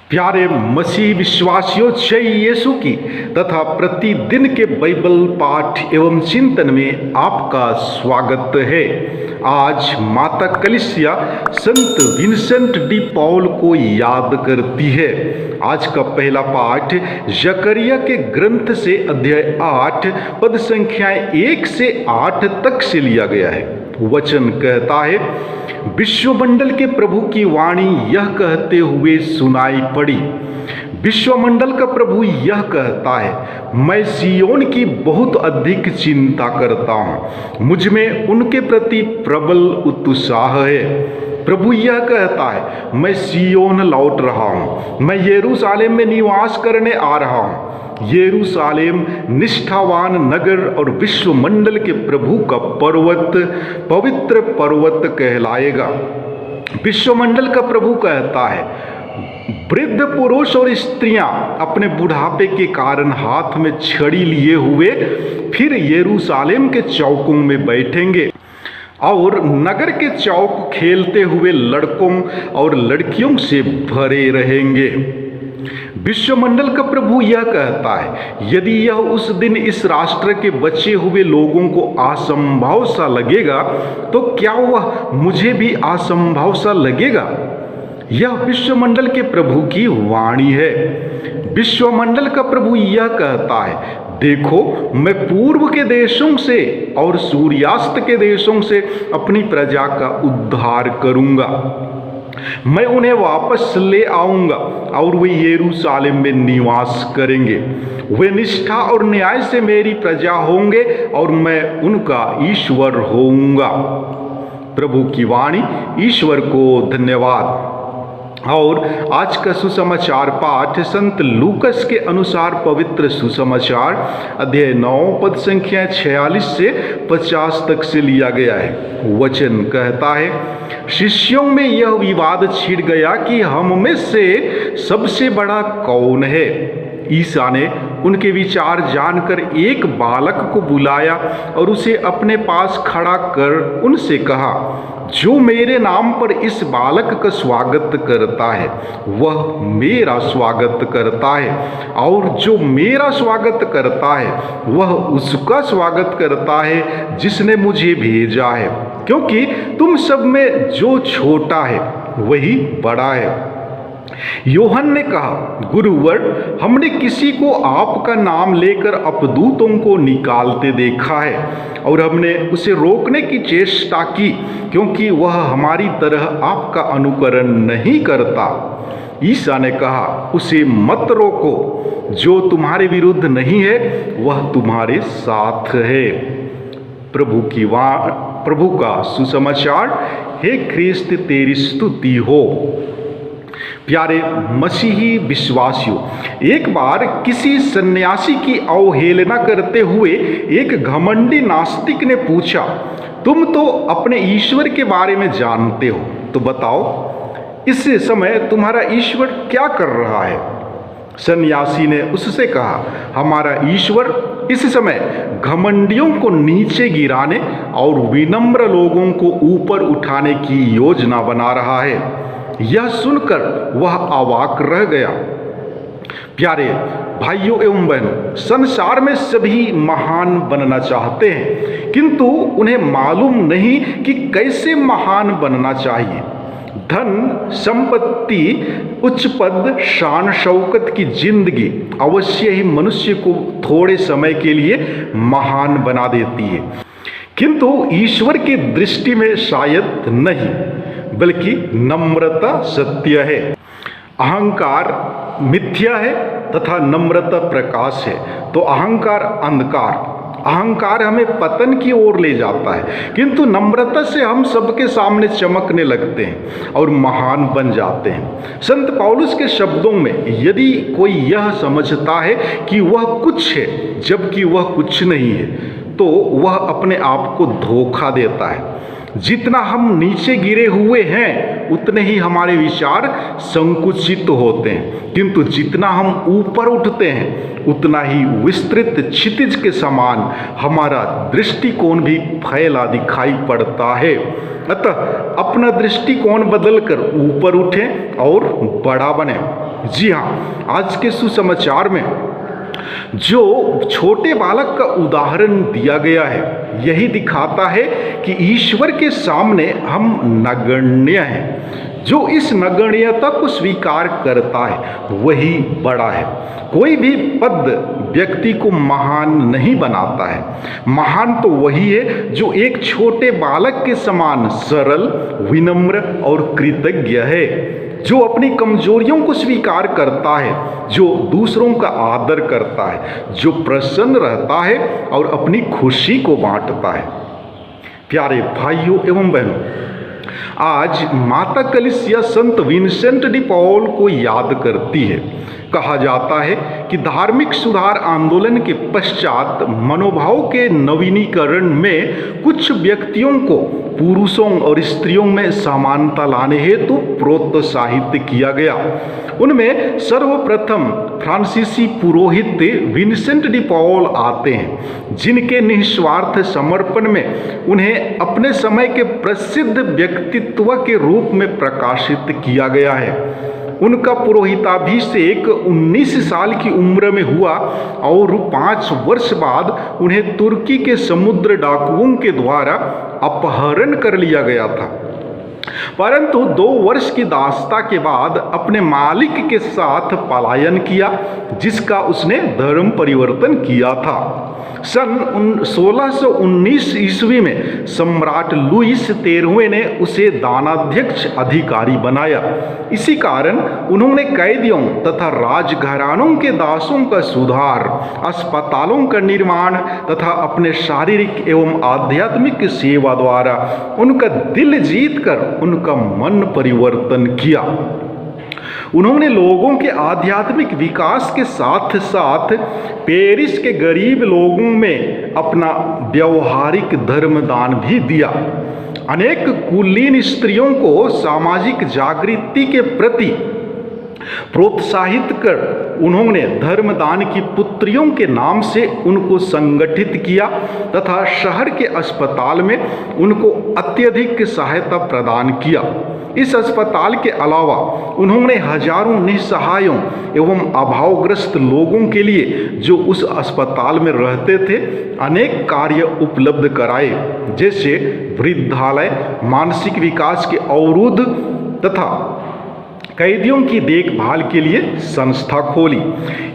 प्यारे मसीह विश्वासियों, जय यीशु की तथा प्रतिदिन के बाइबल पाठ एवं चिंतन में आपका स्वागत है। आज माता कलीसिया संत विंसेंट डी पॉल को याद करती है। आज का पहला पाठ जकरिया के ग्रंथ से अध्याय 8 पद संख्याएं 1 से 8 तक से लिया गया है। वचन कहता है, विश्वमंडल के प्रभु की वाणी यह कहते हुए सुनाई पड़ी। विश्वमंडल का प्रभु यह कहता है, मैं सियोन की बहुत अधिक चिंता करता हूँ, मुझ में उनके प्रति प्रबल उत्साह है। प्रभु यह कहता है, मैं सियोन लौट रहा हूँ, मैं यरूशलेम में निवास करने आ रहा हूँ। यरूशलेम निष्ठावान नगर और विश्वमंडल के प्रभु का पर्वत पवित्र पर्वत कहलाएगा। विश्वमंडल का प्रभु कहता है, वृद्ध पुरुष और स्त्रियां अपने बुढ़ापे के कारण हाथ में छड़ी लिए हुए फिर यरूशलेम के चौकों में बैठेंगे और नगर के चौक खेलते हुए लड़कों और लड़कियों से भरे रहेंगे। विश्वमंडल का प्रभु यह कहता है, यदि यह उस दिन इस राष्ट्र के बचे हुए लोगों को असंभव सा लगेगा तो क्या वह मुझे भी असंभव सा लगेगा। यह विश्वमंडल के प्रभु की वाणी है। विश्वमंडल का प्रभु यह कहता है, देखो मैं पूर्व के देशों से और सूर्यास्त के देशों से अपनी प्रजा का उद्धार करूंगा। मैं उन्हें वापस ले आऊंगा और वे यरूशलेम में निवास करेंगे। वे निष्ठा और न्याय से मेरी प्रजा होंगे और मैं उनका ईश्वर होऊंगा। प्रभु की वाणी। ईश्वर को धन्यवाद। और आज का सुसमाचार पाठ संत लूकस के अनुसार पवित्र सुसमाचार अध्याय 9 पद संख्या 46 से 50 तक से लिया गया है। वचन कहता है, शिष्यों में यह विवाद छिड़ गया कि हम में से सबसे बड़ा कौन है। ईसा ने उनके विचार जानकर एक बालक को बुलाया और उसे अपने पास खड़ा कर उनसे कहा, जो मेरे नाम पर इस बालक का स्वागत करता है वह मेरा स्वागत करता है, और जो मेरा स्वागत करता है वह उसका स्वागत करता है जिसने मुझे भेजा है। क्योंकि तुम सब में जो छोटा है वही बड़ा है। योहन ने कहा, गुरुवर, हमने किसी को आपका नाम लेकर अपदूतों को निकालते देखा है और हमने उसे रोकने की चेष्टा की क्योंकि वह हमारी तरह आपका अनुकरण नहीं करता। ईसा ने कहा, उसे मत रोको, जो तुम्हारे विरुद्ध नहीं है वह तुम्हारे साथ है। प्रभु का सुसमाचार। हे ख्रिस्त, तेरी स्तुति हो। प्यारे मसीही विश्वासियों, एक बार किसी सन्यासी की अवहेलना करते हुए एक घमंडी नास्तिक ने पूछा, तुम तो अपने ईश्वर के बारे में जानते हो, तो बताओ इस समय तुम्हारा ईश्वर क्या कर रहा है। सन्यासी ने उससे कहा, हमारा ईश्वर इस समय घमंडियों को नीचे गिराने और विनम्र लोगों को ऊपर उठाने की योजना बना रहा है। यह सुनकर वह अवाक रह गया। प्यारे भाइयों एवं बहनों, संसार में सभी महान बनना चाहते हैं, किंतु उन्हें मालूम नहीं कि कैसे महान बनना चाहिए। धन, संपत्ति, उच्च पद, शान शौकत की जिंदगी अवश्य ही मनुष्य को थोड़े समय के लिए महान बना देती है, किंतु ईश्वर की दृष्टि में शायद नहीं, बल्कि नम्रता सत्य है। अहंकार मिथ्या है तथा नम्रता प्रकाश है। तो अहंकार अंधकार अहंकार हमें पतन की ओर ले जाता है, किंतु नम्रता से हम सबके सामने चमकने लगते हैं और महान बन जाते हैं। संत पौलुस के शब्दों में, यदि कोई यह समझता है कि वह कुछ है जबकि वह कुछ नहीं है, तो वह अपने आप को धोखा देता है। जितना हम नीचे गिरे हुए हैं उतने ही हमारे विचार संकुचित होते हैं, किंतु जितना हम ऊपर उठते हैं उतना ही विस्तृत क्षितिज के समान हमारा दृष्टिकोण भी फैला दिखाई पड़ता है। अतः अपना दृष्टिकोण बदलकर ऊपर उठें और बड़ा बने। जी हाँ, आज के सुसमाचार में जो छोटे बालक का उदाहरण दिया गया है, यही दिखाता है कि ईश्वर के सामने हम नगण्य हैं। जो इस नगण्यता को स्वीकार करता है वही बड़ा है। कोई भी पद व्यक्ति को महान नहीं बनाता है। महान तो वही है जो एक छोटे बालक के समान सरल, विनम्र और कृतज्ञ है, जो अपनी कमजोरियों को स्वीकार करता है, जो दूसरों का आदर करता है, जो प्रसन्न रहता है और अपनी खुशी को बांटता है। प्यारे भाइयों एवं बहनों, आज माता कलीसिया संत विंसेंट डी पॉल को याद करती है। कहा जाता है कि धार्मिक सुधार आंदोलन के पश्चात मनोभाव के नवीनीकरण में कुछ व्यक्तियों को पुरुषों और स्त्रियों में समानता लाने हेतु प्रोत्साहित किया गया। उनमें सर्वप्रथम फ्रांसीसी पुरोहित विंसेंट डी पॉल आते हैं, जिनके निस्वार्थ समर्पण में उन्हें अपने समय के प्रसिद्ध व्यक्तित्व के रूप में प्रकाशित किया गया है। उनका पुरोहिताभिषेक 19 साल की उम्र में हुआ और 5 वर्ष बाद उन्हें तुर्की के समुद्र डाकुओं के द्वारा अपहरण कर लिया गया था, परंतु 2 वर्ष की दासता के बाद अपने मालिक के साथ पलायन किया, जिसका उसने धर्म परिवर्तन किया था। सन 1619 ईस्वी में सम्राट लुईस 13वें ने उसे दानाध्यक्ष अधिकारी बनाया। इसी कारण उन्होंने कैदियों तथा राजघरानों के दासों का सुधार, अस्पतालों का निर्माण तथा अपने शारीरिक एवं आध्यात्मिक सेवा द्वारा उनका दिल जीतकर उनका मन परिवर्तन किया। उन्होंने लोगों के आध्यात्मिक विकास के साथ साथ पेरिस के गरीब लोगों में अपना व्यवहारिक धर्मदान भी दिया। अनेक कुलीन स्त्रियों को सामाजिक जागृति के प्रति प्रोत्साहित कर उन्होंने धर्मदान की पुत्रियों के नाम से उनको संगठित किया तथा शहर के अस्पताल में उनको अत्यधिक सहायता प्रदान किया। इस अस्पताल के अलावा उन्होंने हजारों निस्सहायों एवं अभावग्रस्त लोगों के लिए जो उस अस्पताल में रहते थे अनेक कार्य उपलब्ध कराए, जैसे वृद्धालय, मानसिक विकास के अवरुद्ध तथा कैदियों की देखभाल के लिए संस्था खोली।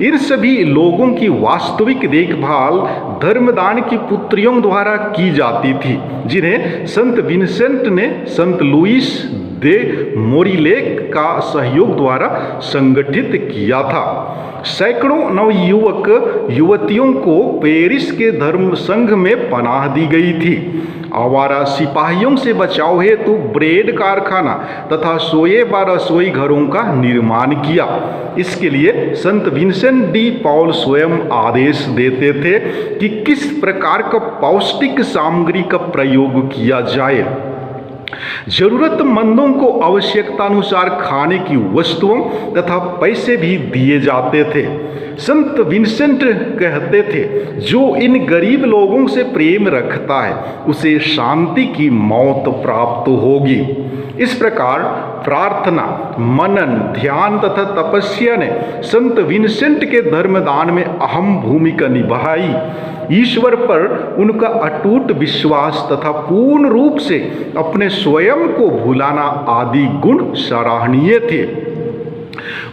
इन सभी लोगों की वास्तविक देखभाल धर्मदान की पुत्रियों द्वारा की जाती थी, जिन्हें संत विंसेंट ने संत लुईस दे मोरिलेक का सहयोग द्वारा संगठित किया था। सैकड़ों नवयुवक युवतियों को पेरिस के धर्म संघ में पनाह दी गई थी। आवारा सिपाहियों से बचाव हेतु ब्रेड कारखाना तथा सोए 12 रसोई घरों का निर्माण किया। इसके लिए संत विंसेंट डी पॉल स्वयं आदेश देते थे कि किस प्रकार का पौष्टिक सामग्री का प्रयोग किया जाए। जरूरतमंदों को आवश्यकतानुसार खाने की वस्तुओं तथा पैसे भी दिए जाते थे। संत विंसेंट कहते थे, जो इन गरीब लोगों से प्रेम रखता है उसे शांति की मौत प्राप्त होगी। इस प्रकार प्रार्थना, मनन, ध्यान तथा तपस्या ने संत विंसेंट के धर्मदान में अहम भूमिका निभाई। ईश्वर पर उनका अटूट विश्वास तथा पूर्ण रूप से अपने स्वयं को भुलाना आदि गुण सराहनीय थे।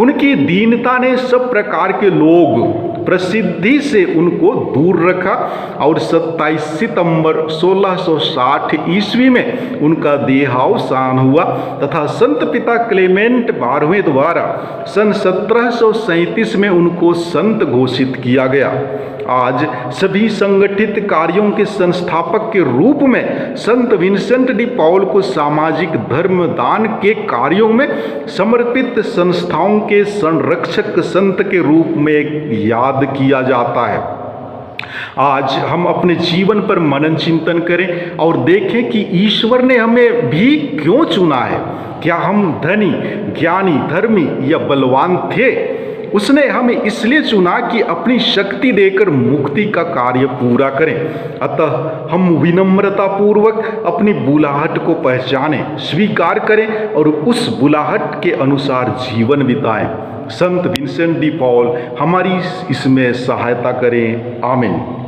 उनकी दीनता ने सब प्रकार के लोग प्रसिद्धि से उनको दूर रखा और 27 सितंबर 1660 ईस्वी में उनका देहावसान हुआ तथा संत पिता क्लेमेंट 12वें द्वारा सन 1737 में उनको संत घोषित किया गया। आज सभी संगठित कार्यों के संस्थापक के रूप में संत विंसेंट डी पॉल को सामाजिक धर्म दान के कार्यों में समर्पित संस्थाओं के संरक्षक संत के रूप में याद किया जाता है। आज हम अपने जीवन पर मनन चिंतन करें और देखें कि ईश्वर ने हमें भी क्यों चुना है। क्या हम धनी, ज्ञानी, धर्मी या बलवान थे? उसने हमें इसलिए चुना कि अपनी शक्ति देकर मुक्ति का कार्य पूरा करें। अतः हम विनम्रता पूर्वक अपनी बुलाहट को पहचानें, स्वीकार करें और उस बुलाहट के अनुसार जीवन बिताएं। संत विंसेंट डी पॉल हमारी इसमें सहायता करें। आमीन।